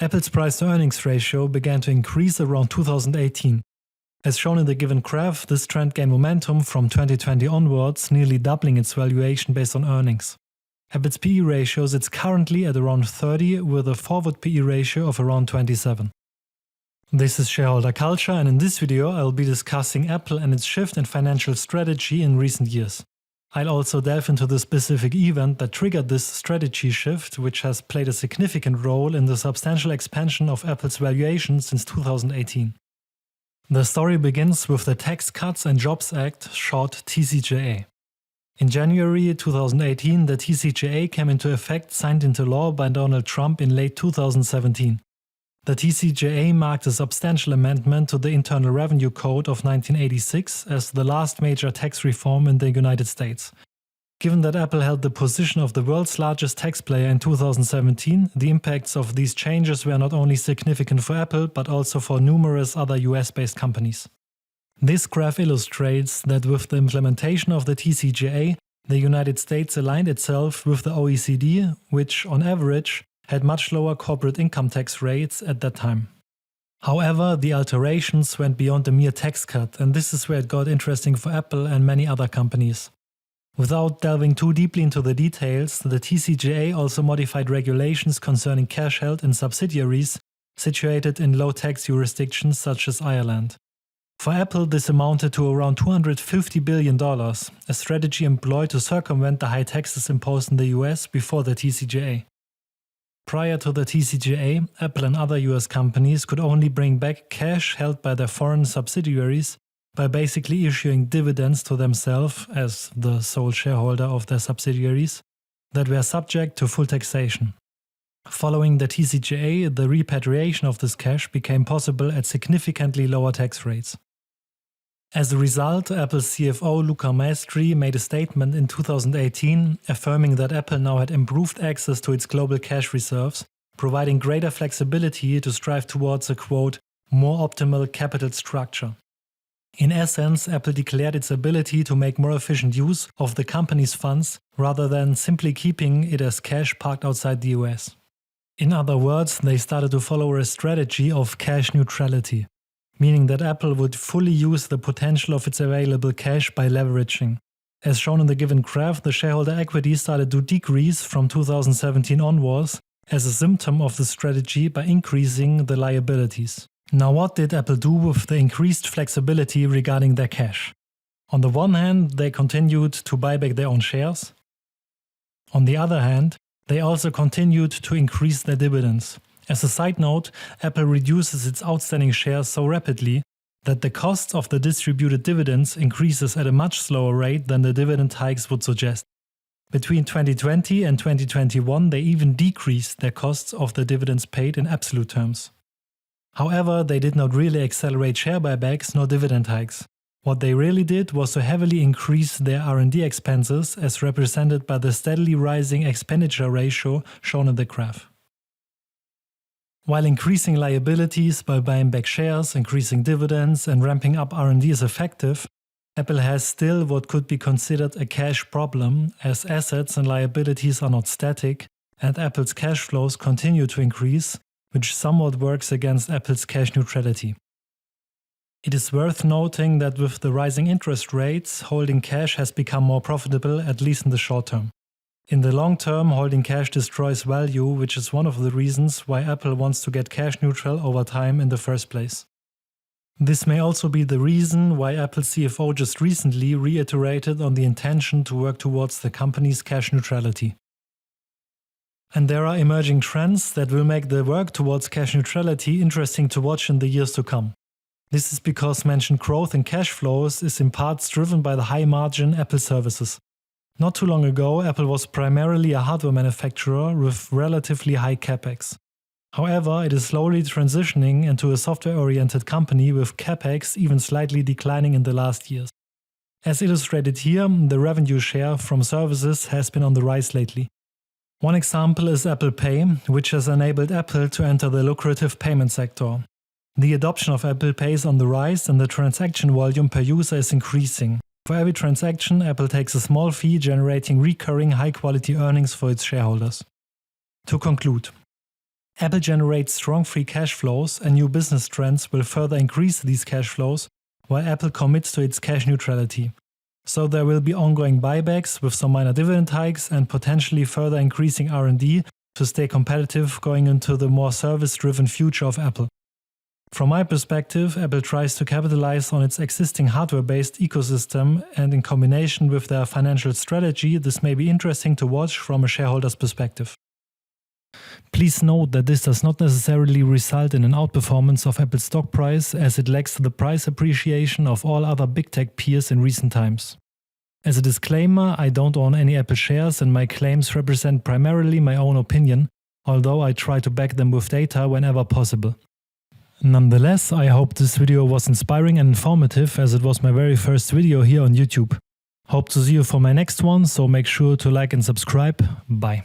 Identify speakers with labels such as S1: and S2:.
S1: Apple's price-to-earnings ratio began to increase around 2018. As shown in the given graph, this trend gained momentum from 2020 onwards, nearly doubling its valuation based on earnings. Apple's PE ratio sits currently at around 30, with a forward PE ratio of around 27. This is Shareholder Culture, and in this video I'll be discussing Apple and its shift in financial strategy in recent years. I'll also delve into the specific event that triggered this strategy shift, which has played a significant role in the substantial expansion of Apple's valuation since 2018. The story begins with the Tax Cuts and Jobs Act, short TCJA. In January 2018, the TCJA came into effect, signed into law by Donald Trump in late 2017. The TCJA marked a substantial amendment to the Internal Revenue Code of 1986 as the last major tax reform in the United States. Given that Apple held the position of the world's largest tax player in 2017, the impacts of these changes were not only significant for Apple, but also for numerous other US-based companies. This graph illustrates that with the implementation of the TCJA, the United States aligned itself with the OECD, which, on average, had much lower corporate income tax rates at that time. However, the alterations went beyond a mere tax cut, and this is where it got interesting for Apple and many other companies. Without delving too deeply into the details, the TCJA also modified regulations concerning cash held in subsidiaries situated in low-tax jurisdictions such as Ireland. For Apple, this amounted to around $250 billion, a strategy employed to circumvent the high taxes imposed in the US before the TCJA. Prior to the TCJA, Apple and other US companies could only bring back cash held by their foreign subsidiaries by basically issuing dividends to themselves as the sole shareholder of their subsidiaries that were subject to full taxation. Following the TCJA, the repatriation of this cash became possible at significantly lower tax rates. As a result, Apple's CFO Luca Maestri made a statement in 2018 affirming that Apple now had improved access to its global cash reserves, providing greater flexibility to strive towards a, quote, more optimal capital structure. In essence, Apple declared its ability to make more efficient use of the company's funds rather than simply keeping it as cash parked outside the US. In other words, they started to follow a strategy of cash neutrality, meaning that Apple would fully use the potential of its available cash by leveraging. As shown in the given graph, the shareholder equity started to decrease from 2017 onwards as a symptom of the strategy by increasing the liabilities. Now, what did Apple do with the increased flexibility regarding their cash? On the one hand, they continued to buy back their own shares. On the other hand, they also continued to increase their dividends. As a side note, Apple reduces its outstanding shares so rapidly that the cost of the distributed dividends increases at a much slower rate than the dividend hikes would suggest. Between 2020 and 2021, they even decreased their costs of the dividends paid in absolute terms. However, they did not really accelerate share buybacks nor dividend hikes. What they really did was to heavily increase their R&D expenses, as represented by the steadily rising expenditure ratio shown in the graph. While increasing liabilities by buying back shares, increasing dividends, and ramping up R&D is effective, Apple has still what could be considered a cash problem, as assets and liabilities are not static, and Apple's cash flows continue to increase, which somewhat works against Apple's cash neutrality. It is worth noting that with the rising interest rates, holding cash has become more profitable, at least in the short term. In the long term, holding cash destroys value, which is one of the reasons why Apple wants to get cash neutral over time in the first place. This may also be the reason why Apple's CFO just recently reiterated on the intention to work towards the company's cash neutrality. And there are emerging trends that will make the work towards cash neutrality interesting to watch in the years to come. This is because mentioned growth in cash flows is in parts driven by the high-margin Apple services. Not too long ago, Apple was primarily a hardware manufacturer with relatively high capex. However, it is slowly transitioning into a software-oriented company with capex even slightly declining in the last years. As illustrated here, the revenue share from services has been on the rise lately. One example is Apple Pay, which has enabled Apple to enter the lucrative payment sector. The adoption of Apple Pay is on the rise and the transaction volume per user is increasing. For every transaction, Apple takes a small fee, generating recurring high-quality earnings for its shareholders. To conclude, Apple generates strong free cash flows, and new business trends will further increase these cash flows, while Apple commits to its cash neutrality. So there will be ongoing buybacks with some minor dividend hikes and potentially further increasing R&D to stay competitive going into the more service-driven future of Apple. From my perspective, Apple tries to capitalize on its existing hardware-based ecosystem, and in combination with their financial strategy, this may be interesting to watch from a shareholder's perspective. Please note that this does not necessarily result in an outperformance of Apple's stock price, as it lacks the price appreciation of all other big tech peers in recent times. As a disclaimer, I don't own any Apple shares and my claims represent primarily my own opinion, although I try to back them with data whenever possible. Nonetheless, I hope this video was inspiring and informative, as it was my very first video here on YouTube. Hope to see you for my next one, so make sure to like and subscribe. Bye.